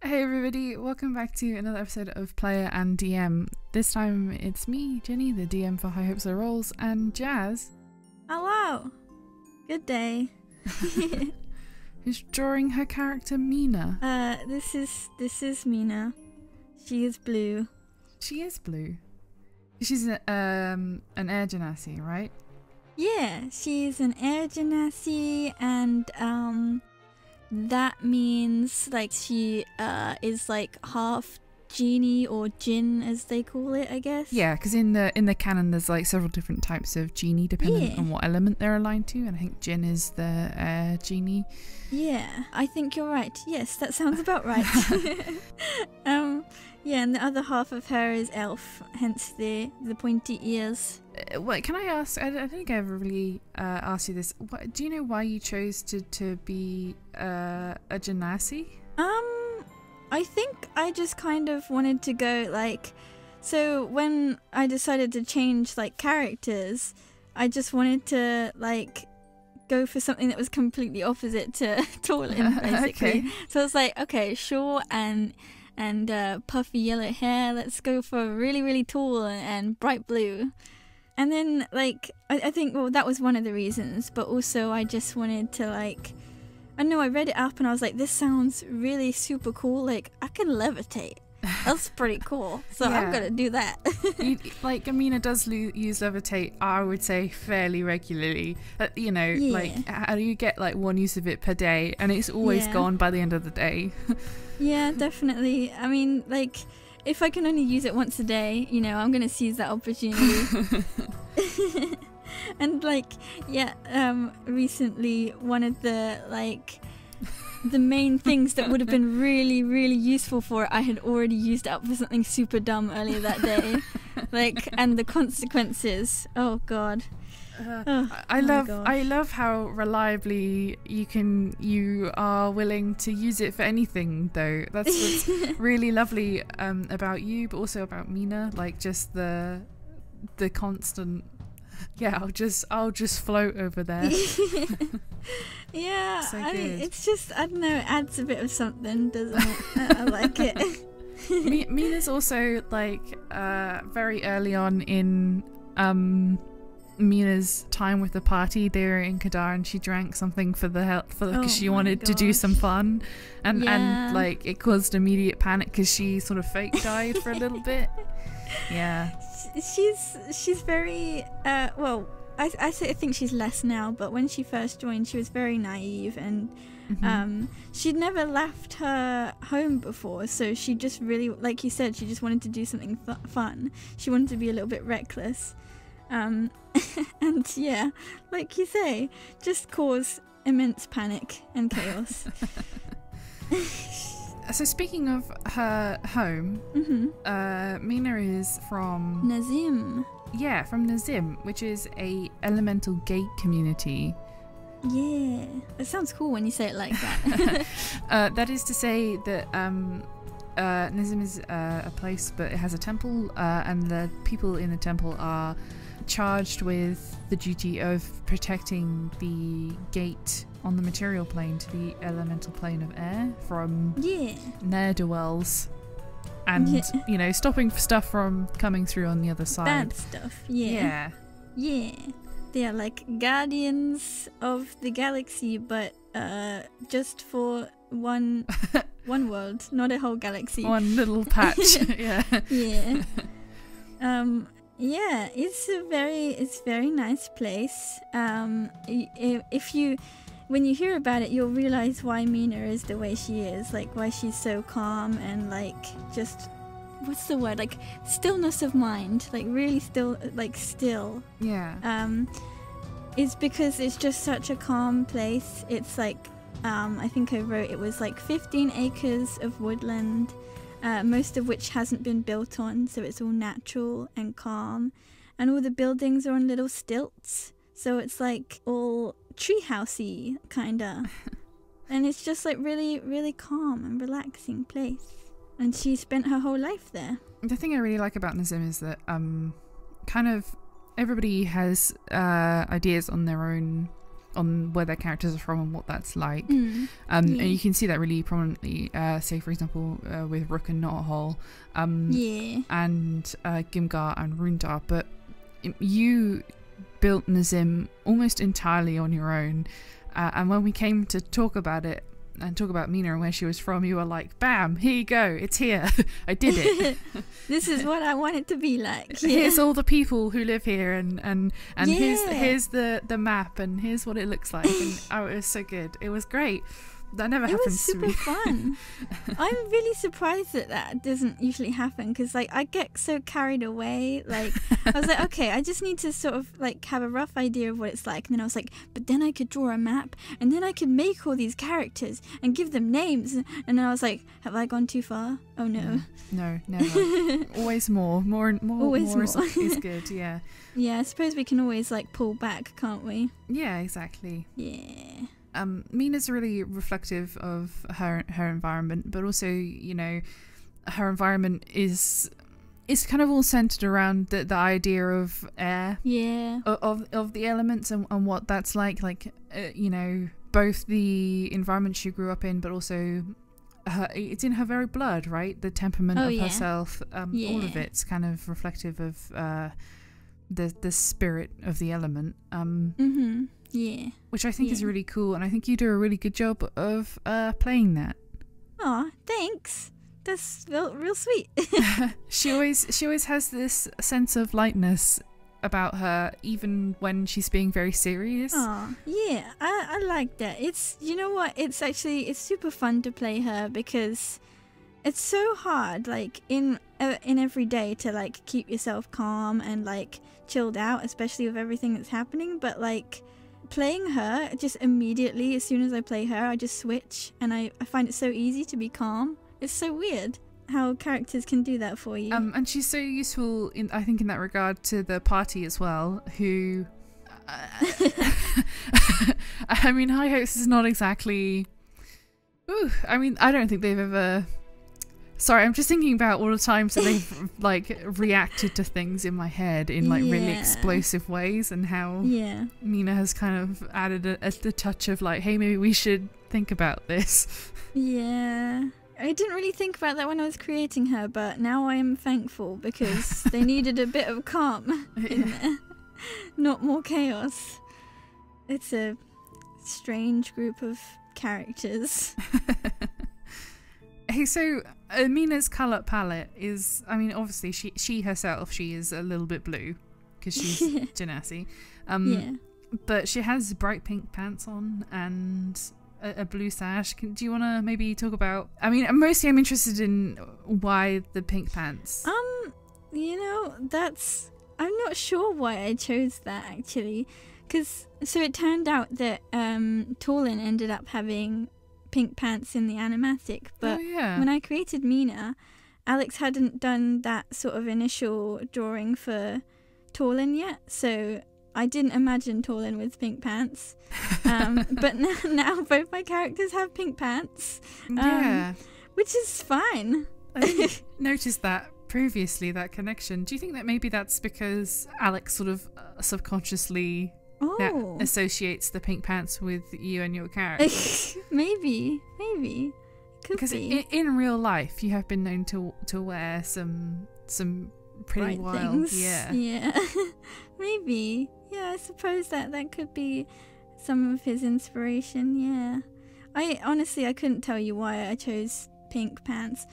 Hey everybody, welcome back to another episode of Player and DM. This time it's me, Jenny, the DM for High Hopes Low Rolls, and Jazz. Hello. Good day. Who's drawing her character Mina. This is Mina. She is blue. She is blue. She's an air genasi, right? Yeah, she's an air genasi, and that means like she is like half genie or djinn, as they call it, I guess. Yeah, because in the canon there's like several different types of genie depending on what element they're aligned to, and I think djinn is the air genie. Yeah, I think you're right. Yes, that sounds about right. Yeah, and the other half of her is elf, hence the pointy ears. What can I ask? I don't think I ever really asked you this. Do you know why you chose to be a genasi? I think I just kind of wanted to go like, so when I decided to change like characters, I just wanted to like go for something that was completely opposite to Torlin, basically. Okay. So I was like, okay, short and puffy yellow hair, let's go for really, really tall and bright blue. And then like I think, well, that was one of the reasons, but also I just wanted to like, I know I read it up and I was like, this sounds really super cool, like I can levitate. That's pretty cool. So yeah. I'm gonna do that. Like Mina does use levitate, I would say, fairly regularly. Like how do you get like one use of it per day, and it's always gone by the end of the day. Yeah, definitely. I mean, like if I can only use it once a day, you know, I'm gonna seize that opportunity. And like, recently one of the like the main things that would have been really, really useful for it, I had already used up for something super dumb earlier that day. Like, and the consequences. Oh god. I love how reliably you are willing to use it for anything, though. That's what's really lovely about you, but also about Mina. Like just the constant. Yeah, I'll just float over there. Yeah, so it's just, I don't know, it adds a bit of something, doesn't it? I like it. Mina's also like very early on in Mina's time with the party. They were in Kadar and she drank something for the health, because she wanted to do some fun, and like it caused immediate panic because she sort of fake died for a little bit. Yeah, she's very well, I think she's less now, but when she first joined she was very naive, and she'd never left her home before, so she just really, like you said, she just wanted to do something fun. She wanted to be a little bit reckless, and yeah, like you say, just cause immense panic and chaos. So speaking of her home, Mina is from Nazim. Yeah, from Nazim, which is a elemental gate community. Yeah, it sounds cool when you say it like that. That is to say that Nazim is a place, but it has a temple, and the people in the temple are charged with the duty of protecting the gate on the material plane to the elemental plane of air from ne'er-do-wells, and you know, stopping stuff from coming through on the other side. Bad stuff. Yeah. They are like guardians of the galaxy, but just for one world, not a whole galaxy. One little patch. Yeah. Yeah, it's a very nice place. When you hear about it, you'll realize why Mina is the way she is, like why she's so calm and like just, what's the word, like stillness of mind, like really still, like still. Yeah. It's because it's just such a calm place. It's like, I think I wrote it was like 15 acres of woodland, most of which hasn't been built on, so it's all natural and calm, and all the buildings are on little stilts, so it's like all treehousey kinda. And it's just like really, really calm and relaxing place, and she spent her whole life there. The thing I really like about Nazim is that kind of everybody has ideas on their own on where their characters are from and what that's like. And you can see that really prominently, say for example with Rook and Knothole, and Gimgar and Rundar. But you built Nazim almost entirely on your own, and when we came to talk about it and talk about Mina and where she was from, you were like, bam, here you go, it's here. I did it. This is what I want it to be like. Yeah. Here's all the people who live here, and here's the map, and here's what it looks like. And it was so good. It was great. That never happens to me. It was super fun. I'm really surprised that doesn't usually happen, because like I get so carried away. Like I was like, okay, I just need to sort of like have a rough idea of what it's like, and then I was like, but then I could draw a map, and then I could make all these characters and give them names, and then I was like, have I gone too far? Oh no. No, never. Always more is good. Yeah. Yeah, I suppose we can always like pull back, can't we? Yeah, exactly. Yeah. Mina's really reflective of her environment, but also, you know, her environment is kind of all centered around the idea of air, of the elements and what that's like, you know, both the environment she grew up in, but also it's in her very blood, right? The temperament of herself, all of it's kind of reflective of the spirit of the element. Yeah. Which I think is really cool, and I think you do a really good job of playing that. Aw, thanks. That's real sweet. She always has this sense of lightness about her, even when she's being very serious. Oh, yeah, I like that. It's, you know what, it's super fun to play her, because it's so hard, like, in every day to, like, keep yourself calm and, like, chilled out, especially with everything that's happening, but, like, playing her, just immediately, as soon as I play her, I just switch, and I find it so easy to be calm. It's so weird how characters can do that for you. And she's so useful, I think, in that regard to the party as well, who... I mean, High Hopes is not exactly... Ooh, I mean, I don't think they've ever... Sorry, I'm just thinking about all the times that they've like reacted to things in my head in like really explosive ways, and how Mina has kind of added a touch of like, hey, maybe we should think about this. Yeah. I didn't really think about that when I was creating her, but now I am thankful, because they needed a bit of calm in there. Not more chaos. It's a strange group of characters. Hey, so Mina's colour palette is, I mean, obviously she herself, she is a little bit blue because she's Genasi. But she has bright pink pants on and a blue sash. Do you want to maybe talk about, I mean, mostly I'm interested in why the pink pants. You know, I'm not sure why I chose that, actually. So it turned out that Torlin ended up having pink pants in the animatic, but when I created Mina, Alex hadn't done that sort of initial drawing for Torlin yet, so I didn't imagine Torlin with pink pants. But now both my characters have pink pants, which is fine. I didn't notice that previously, that connection. Do you think that maybe that's because Alex sort of subconsciously associates the pink pants with you and your character? Maybe. Could because be. In real life, you have been known to wear some pretty bright wild things. Yeah. Maybe. Yeah, I suppose that could be some of his inspiration. Yeah. I couldn't tell you why I chose pink pants.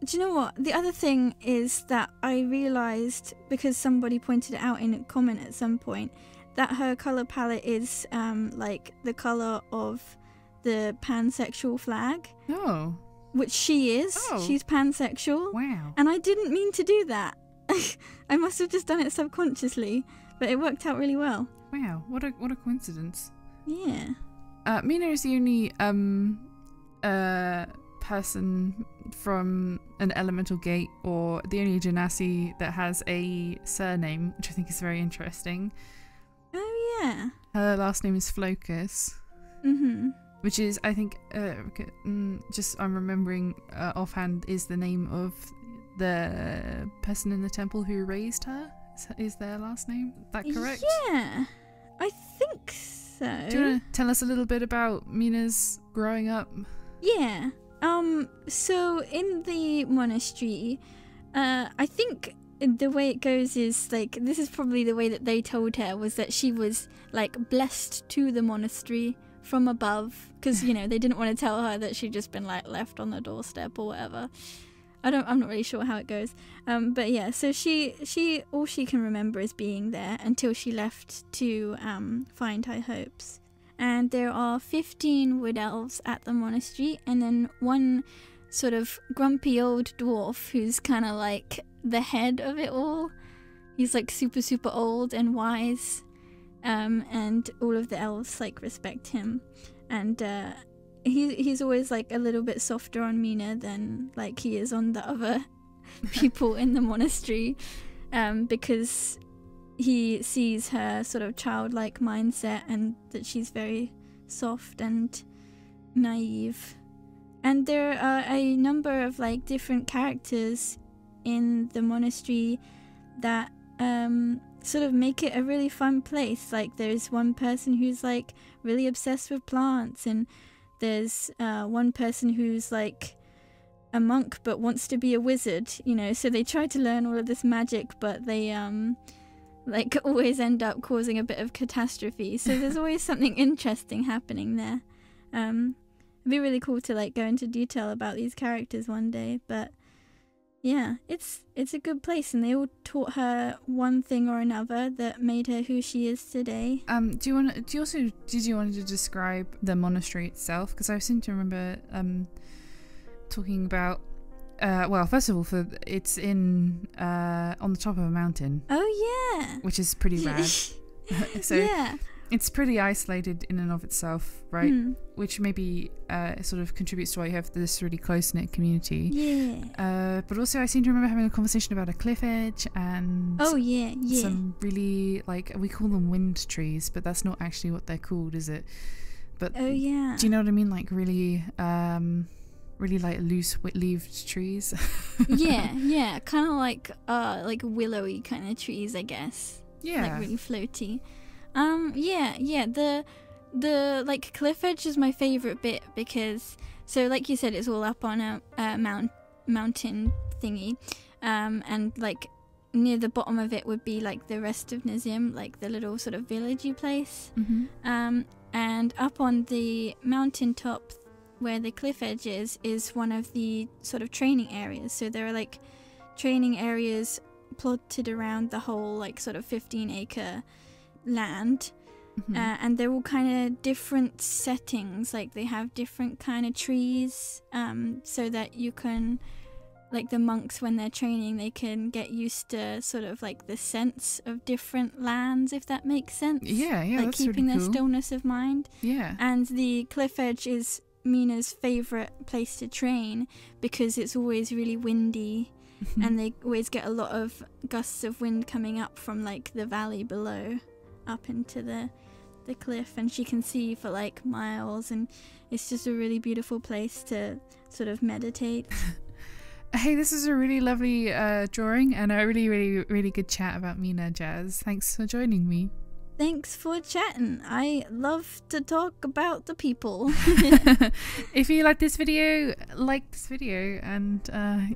Do you know what? The other thing is that I realised, because somebody pointed it out in a comment at some point, that her colour palette is like the colour of the pansexual flag. Oh. Which she is. Oh. She's pansexual. Wow. And I didn't mean to do that. I must have just done it subconsciously, but it worked out really well. Wow, what a coincidence. Yeah. Mina is the only person from an elemental gate, or the only Genasi that has a surname, which I think is very interesting. Oh yeah. Her last name is Flocus. Mm-hmm. Which is, I think, just I'm remembering offhand, is the name of the person in the temple who raised her. Is their last name that correct? Yeah, I think So, do you want to tell us a little bit about Mina's growing up? Yeah. So in the monastery, I think the way it goes is like, this is probably the way that they told her, was that she was like blessed to the monastery from above, because you know they didn't want to tell her that she'd just been like left on the doorstep or whatever. I'm not really sure how it goes. But yeah, so she all she can remember is being there until she left to find high hopes. And there are 15 wood elves at the monastery, and then one sort of grumpy old dwarf who's kind of like the head of it all. He's like super, super old and wise, and all of the elves like respect him. And he's always like a little bit softer on Mina than like he is on the other people in the monastery, because he sees her sort of childlike mindset and that she's very soft and naive. And there are a number of like different characters in the monastery that sort of make it a really fun place. Like there's one person who's like really obsessed with plants, and there's one person who's like a monk but wants to be a wizard, you know, so they try to learn all of this magic, but they like always end up causing a bit of catastrophe. So there's always something interesting happening there. It'd be really cool to like go into detail about these characters one day, but yeah, it's a good place, and they all taught her one thing or another that made her who she is today. Did you want to describe the monastery itself? Because I seem to remember talking about well, first of all, it's in on the top of a mountain. Oh yeah, which is pretty rad. So yeah, it's pretty isolated in and of itself, right? Which maybe sort of contributes to why you have this really close-knit community. Yeah. But also, I seem to remember having a conversation about a cliff edge and some really, like, we call them wind trees, but that's not actually what they're called, is it? But do you know what I mean? Like really like loose-leaved trees. yeah, kind of like willowy kind of trees, I guess. Yeah, like really floaty. The like cliff edge is my favorite bit, because so like you said, it's all up on a mountain thingy, and like near the bottom of it would be like the rest of Nizim, like the little sort of villagey place. And up on the mountain top where the cliff edge is one of the sort of training areas. So there are like training areas plotted around the whole like sort of 15-acre land. And they're all kind of different settings, like they have different kind of trees, so that you can, like the monks when they're training, they can get used to sort of like the sense of different lands, if that makes sense. Yeah, like that's keeping really cool. Their stillness of mind. Yeah. And the cliff edge is Mina's favorite place to train because it's always really windy. And they always get a lot of gusts of wind coming up from like the valley below up into the cliff, and she can see for like miles, and it's just a really beautiful place to sort of meditate. Hey, this is a really lovely drawing and a really, really, really good chat about Mina, Jazz. Thanks for joining me. Thanks for chatting. I love to talk about the people. If you like this video, and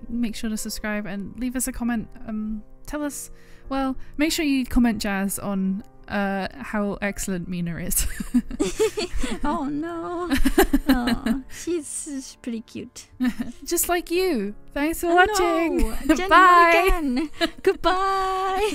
make sure to subscribe and leave us a comment. Tell us, well, make sure you comment, Jazz, on how excellent Mina is. Oh no. Oh, she's pretty cute. Just like you. Thanks for watching. No. Bye. Again. Goodbye.